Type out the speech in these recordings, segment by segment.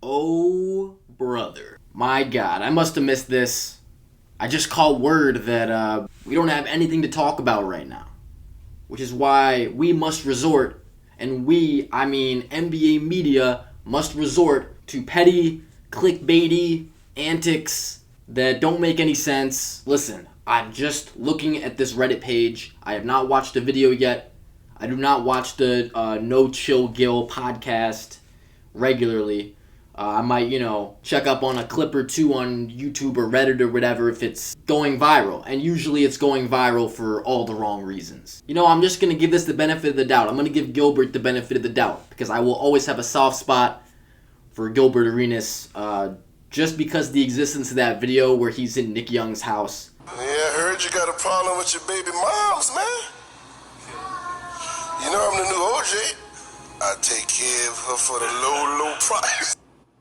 Oh, brother. My God, I must have missed this. I just caught word that we don't have anything to talk about right now. Which is why we must resort, and I mean NBA media, must resort to petty, clickbaity antics that don't make any sense. Listen, I'm just looking at this Reddit page. I have not watched the video yet. I do not watch the No Chill Gil podcast regularly. I might, check up on a clip or two on YouTube or Reddit or whatever if it's going viral. And usually it's going viral for all the wrong reasons. I'm just going to give this the benefit of the doubt. I'm going to give Gilbert the benefit of the doubt because I will always have a soft spot for Gilbert Arenas just because of the existence of that video where he's in Nick Young's house. Yeah, I heard you got a problem with your baby moms, man. You know I'm the new OJ. I take care of her for the low price.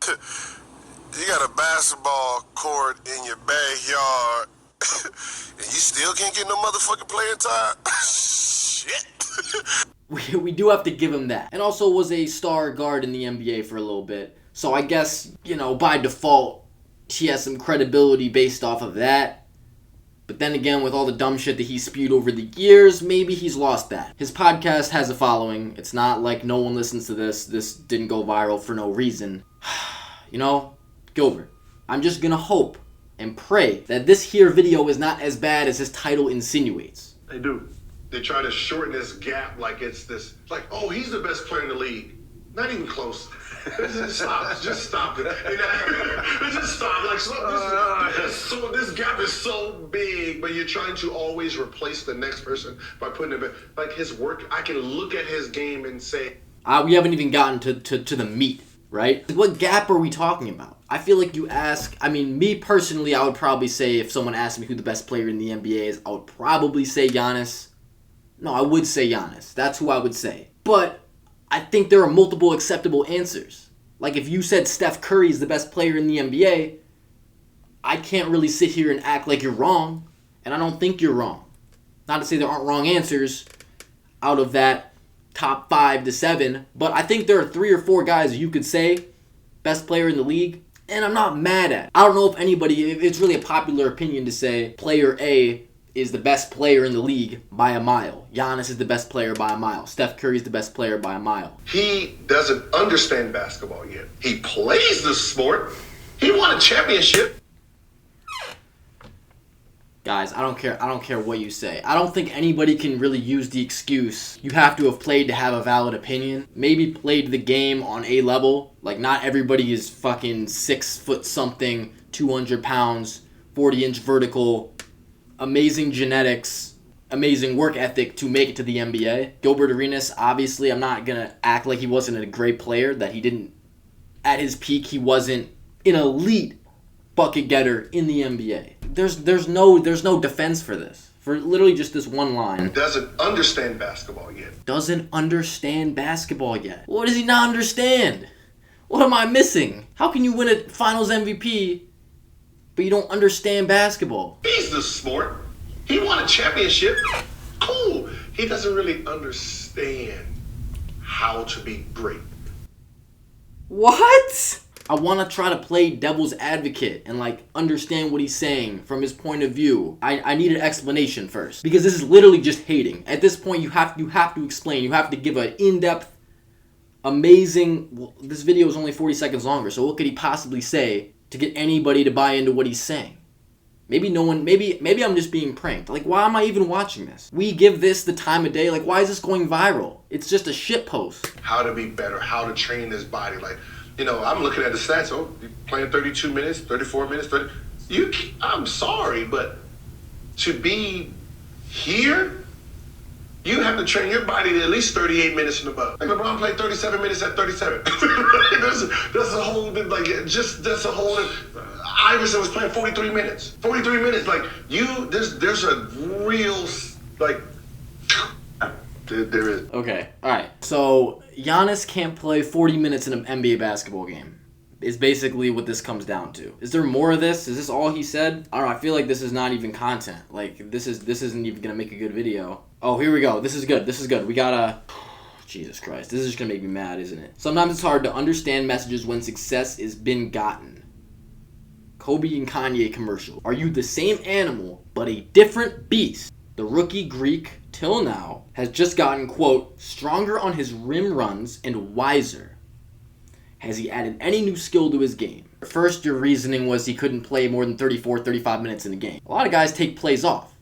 You got a basketball court in your backyard, and you still can't get no motherfucking playing time? Shit. We do have to give him that. And also was a star guard in the NBA for a little bit. So I guess, by default, he has some credibility based off of that. But then again, with all the dumb shit that he spewed over the years, maybe he's lost that. His podcast has a following. It's not like no one listens to this. This didn't go viral for no reason. Gilbert, I'm just gonna hope and pray that this here video is not as bad as his title insinuates. They do. They try to shorten this gap like it's this, oh, he's the best player in the league. Not even close. Just stop. Just stop it. Just stop. This gap is so big, but you're trying to always replace the next person by putting it like his work. I can look at his game and say, we haven't even gotten to the meat. Right? What gap are we talking about? I feel like me personally, I would probably say if someone asked me who the best player in the NBA is, I would probably say Giannis. No, I would say Giannis. That's who I would say. But I think there are multiple acceptable answers. Like if you said Steph Curry is the best player in the NBA, I can't really sit here and act like you're wrong. And I don't think you're wrong. Not to say there aren't wrong answers out of that top 5 to 7, but I think there are 3 or 4 guys you could say best player in the league, and I'm not mad at it. I don't know if it's really a popular opinion to say player A is the best player in the league by a mile. Giannis is the best player by a mile. Steph Curry is the best player by a mile. He doesn't understand basketball yet. He plays the sport. He won a championship. Guys, I don't care what you say. I don't think anybody can really use the excuse you have to have played to have a valid opinion. Maybe played the game on a level. Like, not everybody is fucking 6 foot something, 200 pounds, 40-inch vertical, amazing genetics, amazing work ethic to make it to the NBA. Gilbert Arenas, obviously, I'm not going to act like he wasn't a great player, that he didn't, at his peak, he wasn't an elite bucket getter in the NBA. There's no defense for this. For literally just this one line. Doesn't understand basketball yet. Doesn't understand basketball yet. What does he not understand? What am I missing? How can you win a finals MVP, but you don't understand basketball? He's the sport. He won a championship. Cool. He doesn't really understand how to be great. What? I want to try to play devil's advocate and understand what he's saying from his point of view. I need an explanation first because this is literally just hating. At this point, you have to explain. You have to give an in-depth, amazing. Well, this video is only 40 seconds longer, so what could he possibly say to get anybody to buy into what he's saying? Maybe no one. Maybe I'm just being pranked. Why am I even watching this? We give this the time of day. Why is this going viral? It's just a shit post. How to be better. How to train his body. I'm looking at the stats. Oh, you're playing 32 minutes, 34 minutes, 30. I'm sorry, but to be here, you have to train your body to at least 38 minutes and above. LeBron played 37 minutes at 37. That's a whole, that's a whole. Iverson was playing 43 minutes. 43 minutes. There's a real, there is. Okay, alright. So, Giannis can't play 40 minutes in an NBA basketball game. Is basically what this comes down to. Is there more of this? Is this all he said? I don't know, I feel like this is not even content. This isn't even gonna make a good video. Oh, here we go. This is good. We gotta... Jesus Christ. This is just going to make me mad, isn't it? Sometimes it's hard to understand messages when success has been gotten. Kobe and Kanye commercial. Are you the same animal, but a different beast? The rookie Greek, till now, has just gotten, quote, stronger on his rim runs and wiser. Has he added any new skill to his game? First, your reasoning was he couldn't play more than 34, 35 minutes in a game. A lot of guys take plays off.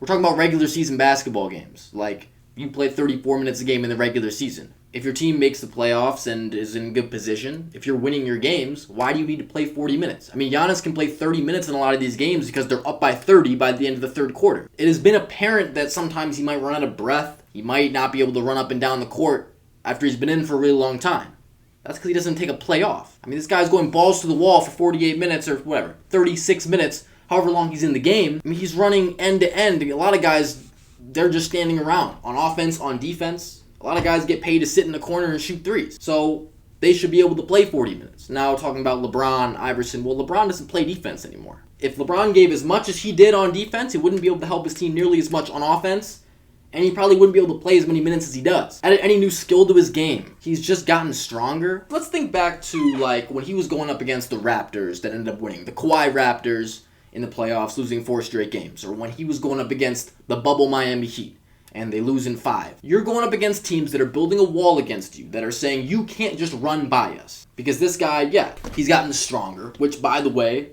We're talking about regular season basketball games. Like, you play 34 minutes a game in the regular season. If your team makes the playoffs and is in good position, if you're winning your games, why do you need to play 40 minutes? I mean, Giannis can play 30 minutes in a lot of these games because they're up by 30 by the end of the third quarter. It has been apparent that sometimes he might run out of breath. He might not be able to run up and down the court after he's been in for a really long time. That's because he doesn't take a play off. I mean, this guy's going balls to the wall for 48 minutes or whatever, 36 minutes, however long he's in the game. I mean, he's running end to end. A lot of guys, they're just standing around on offense, on defense. A lot of guys get paid to sit in the corner and shoot threes. So they should be able to play 40 minutes. Now talking about LeBron, Iverson, well, LeBron doesn't play defense anymore. If LeBron gave as much as he did on defense, he wouldn't be able to help his team nearly as much on offense. And he probably wouldn't be able to play as many minutes as he does. Added any new skill to his game. He's just gotten stronger. Let's think back to like when he was going up against the Raptors that ended up winning. The Kawhi Raptors in the playoffs, losing 4 straight games. Or when he was going up against the bubble Miami Heat and they lose in 5. You're going up against teams that are building a wall against you, that are saying you can't just run by us. Because this guy, yeah, he's gotten stronger, which by the way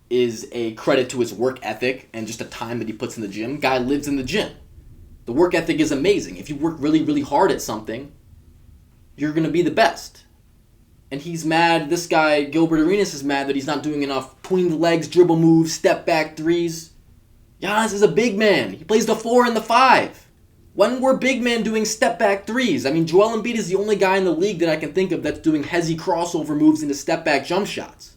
is a credit to his work ethic and just the time that he puts in the gym. Guy lives in the gym. The work ethic is amazing. If you work really, really hard at something, you're going to be the best. And he's mad, this guy, Gilbert Arenas, is mad that he's not doing enough between the legs, dribble moves, step back threes. Giannis is a big man. He plays the 4 and the 5. When were big men doing step back threes? I mean, Joel Embiid is the only guy in the league that I can think of that's doing hezzy crossover moves into step back jump shots.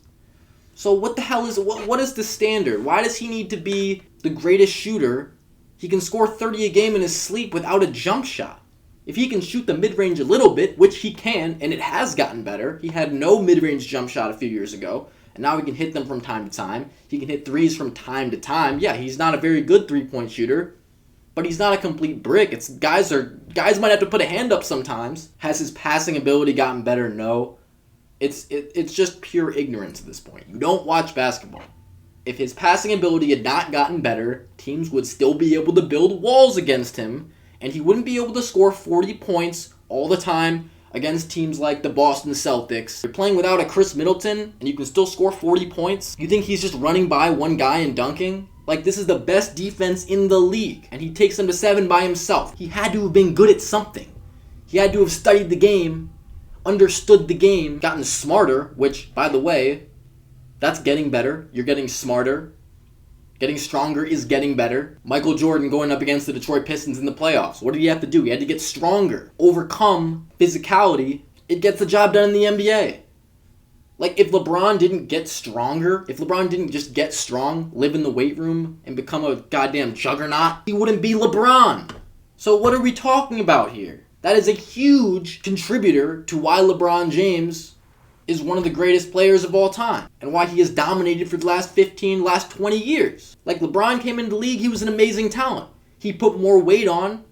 So what the hell is, what is the standard? Why does he need to be the greatest shooter? He can score 30 a game in his sleep without a jump shot. If he can shoot the mid-range a little bit, which he can, and it has gotten better. He had no mid-range jump shot a few years ago, and now he can hit them from time to time. He can hit threes from time to time. Yeah, he's not a very good three-point shooter, but he's not a complete brick. It's guys might have to put a hand up sometimes. Has his passing ability gotten better? No. It's just pure ignorance at this point. You don't watch basketball. If his passing ability had not gotten better, teams would still be able to build walls against him, and he wouldn't be able to score 40 points all the time against teams like the Boston Celtics. You're playing without a Chris Middleton, and you can still score 40 points? You think he's just running by one guy and dunking? Like, this is the best defense in the league, and he takes them to 7 by himself. He had to have been good at something. He had to have studied the game, understood the game, gotten smarter, which, by the way, that's getting better. You're getting smarter. Getting stronger is getting better. Michael Jordan going up against the Detroit Pistons in the playoffs. What did he have to do? He had to get stronger. Overcome physicality. It gets the job done in the NBA. Like, if LeBron didn't get stronger, if LeBron didn't just get strong, live in the weight room, and become a goddamn juggernaut, he wouldn't be LeBron. So what are we talking about here? That is a huge contributor to why LeBron James is one of the greatest players of all time, and why he has dominated for the last 20 years. Like, LeBron came into the league, he was an amazing talent. He put more weight on,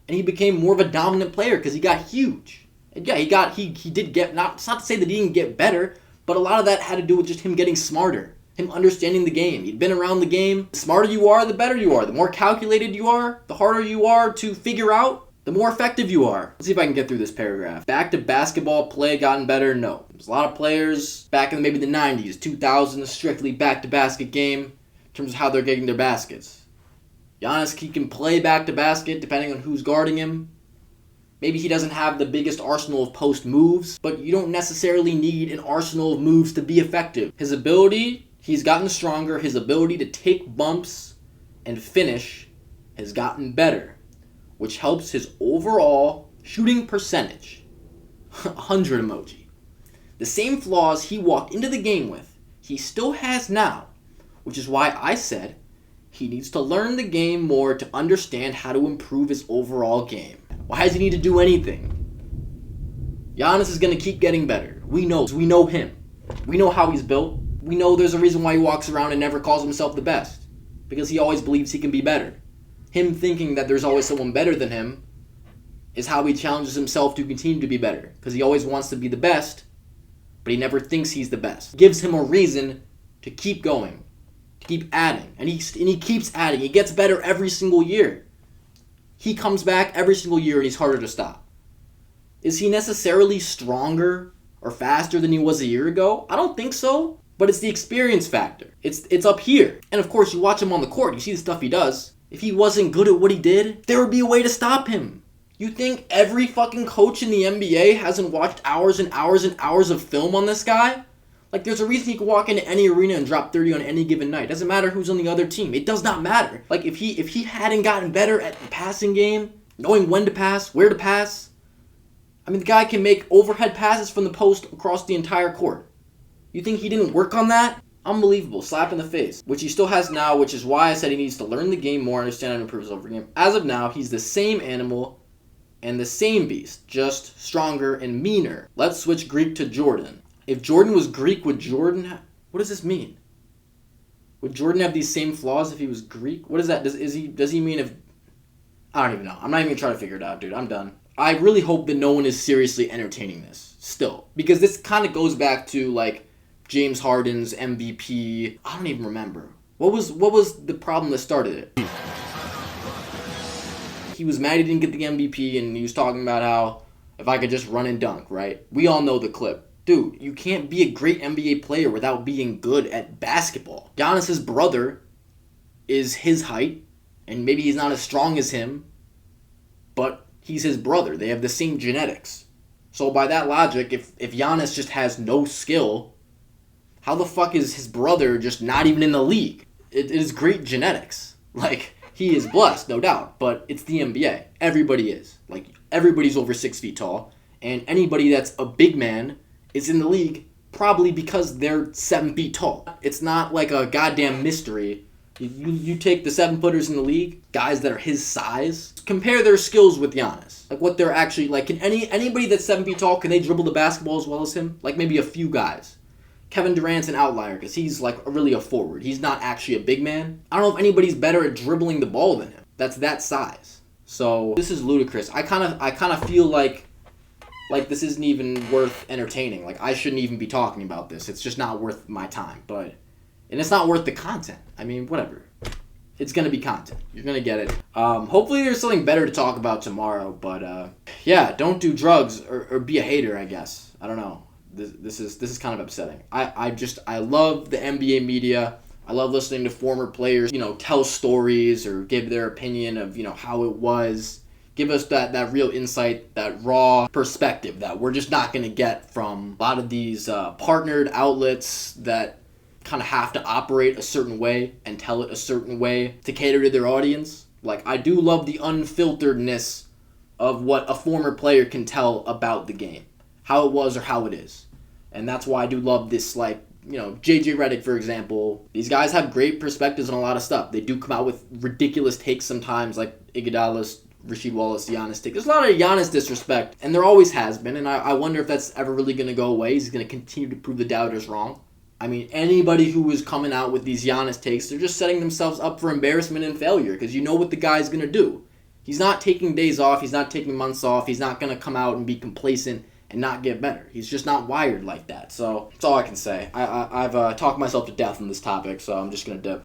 and he became more of a dominant player because he got huge. And yeah, he did get, it's not to say that he didn't get better, but a lot of that had to do with just him getting smarter, him understanding the game. He'd been around the game. The smarter you are, the better you are. The more calculated you are, the harder you are to figure out, the more effective you are. Let's see if I can get through this paragraph. Back to basketball play gotten better? No. There's a lot of players back in maybe the 90s, 2000s, strictly back-to-basket game in terms of how they're getting their baskets. Giannis, he can play back-to-basket depending on who's guarding him. Maybe he doesn't have the biggest arsenal of post moves, but you don't necessarily need an arsenal of moves to be effective. His ability, he's gotten stronger. His ability to take bumps and finish has gotten better, which helps his overall shooting percentage. 100 emoji. The same flaws he walked into the game with, he still has now, which is why I said he needs to learn the game more to understand how to improve his overall game. Why does he need to do anything? Giannis is going to keep getting better. We know him. We know how he's built. We know there's a reason why he walks around and never calls himself the best. Because he always believes he can be better. Him thinking that there's always someone better than him is how he challenges himself to continue to be better. Because he always wants to be the best, but he never thinks he's the best. It gives him a reason to keep going, to keep adding. And he keeps adding. He gets better every single year. He comes back every single year and he's harder to stop. Is he necessarily stronger or faster than he was a year ago? I don't think so. But it's the experience factor. It's up here. And of course, you watch him on the court. You see the stuff he does. If he wasn't good at what he did, there would be a way to stop him. You think every fucking coach in the NBA hasn't watched hours and hours and hours of film on this guy? Like, there's a reason he can walk into any arena and drop 30 on any given night. Doesn't matter who's on the other team. It does not matter. Like, if he hadn't gotten better at the passing game, knowing when to pass, where to pass, I mean, the guy can make overhead passes from the post across the entire court. You think he didn't work on that? Unbelievable. Slap in the face. Which he still has now, which is why I said he needs to learn the game more, understand and improve his over game. As of now, he's the same animal and the same beast, just stronger and meaner. Let's switch Greek to Jordan. If Jordan was Greek, would Jordan... What does this mean? Would Jordan have these same flaws if he was Greek? What is that? Does he mean if... I don't even know. I'm not even trying to figure it out, dude. I'm done. I really hope that no one is seriously entertaining this still. Because this kind of goes back to, like, James Harden's MVP. I don't even remember. What was the problem that started it? He was mad he didn't get the MVP, and he was talking about how if I could just run and dunk, right? We all know the clip. Dude, you can't be a great NBA player without being good at basketball. Giannis' brother is his height, and maybe he's not as strong as him, but he's his brother. They have the same genetics. So by that logic, if Giannis just has no skill, how the fuck is his brother just not even in the league? It is great genetics. Like, he is blessed, no doubt, but it's the NBA. Everybody is. Like, everybody's over 6 feet tall, and anybody that's a big man is in the league probably because they're 7 feet tall. It's not like a goddamn mystery. You take the 7-footers in the league, guys that are his size, compare their skills with Giannis. Like, what they're actually, like, can anybody that's 7 feet tall, can they dribble the basketball as well as him? Like, maybe a few guys. Kevin Durant's an outlier because he's like really a forward. He's not actually a big man. I don't know if anybody's better at dribbling the ball than him. That's that size. So this is ludicrous. I kind of feel like this isn't even worth entertaining. Like, I shouldn't even be talking about this. It's just not worth my time. And it's not worth the content. I mean, whatever. It's gonna be content. You're gonna get it. Hopefully there's something better to talk about tomorrow. But yeah, don't do drugs or be a hater, I guess. I don't know. This is kind of upsetting. I love the NBA media. I love listening to former players, tell stories or give their opinion of, how it was. Give us that real insight, that raw perspective that we're just not going to get from a lot of these partnered outlets that kind of have to operate a certain way and tell it a certain way to cater to their audience. Like, I do love the unfilteredness of what a former player can tell about the game, how it was or how it is. And that's why I do love this, like, JJ Redick, for example. These guys have great perspectives on a lot of stuff. They do come out with ridiculous takes sometimes, like Iguodala's, Rasheed Wallace, Giannis take. There's a lot of Giannis disrespect, and there always has been, and I wonder if that's ever really going to go away. He's going to continue to prove the doubters wrong. I mean, anybody who is coming out with these Giannis takes, they're just setting themselves up for embarrassment and failure, because you know what the guy's going to do. He's not taking days off. He's not taking months off. He's not going to come out and be complacent and not get better. He's just not wired like that. So that's all I can say. I've talked myself to death on this topic, so I'm just going to dip.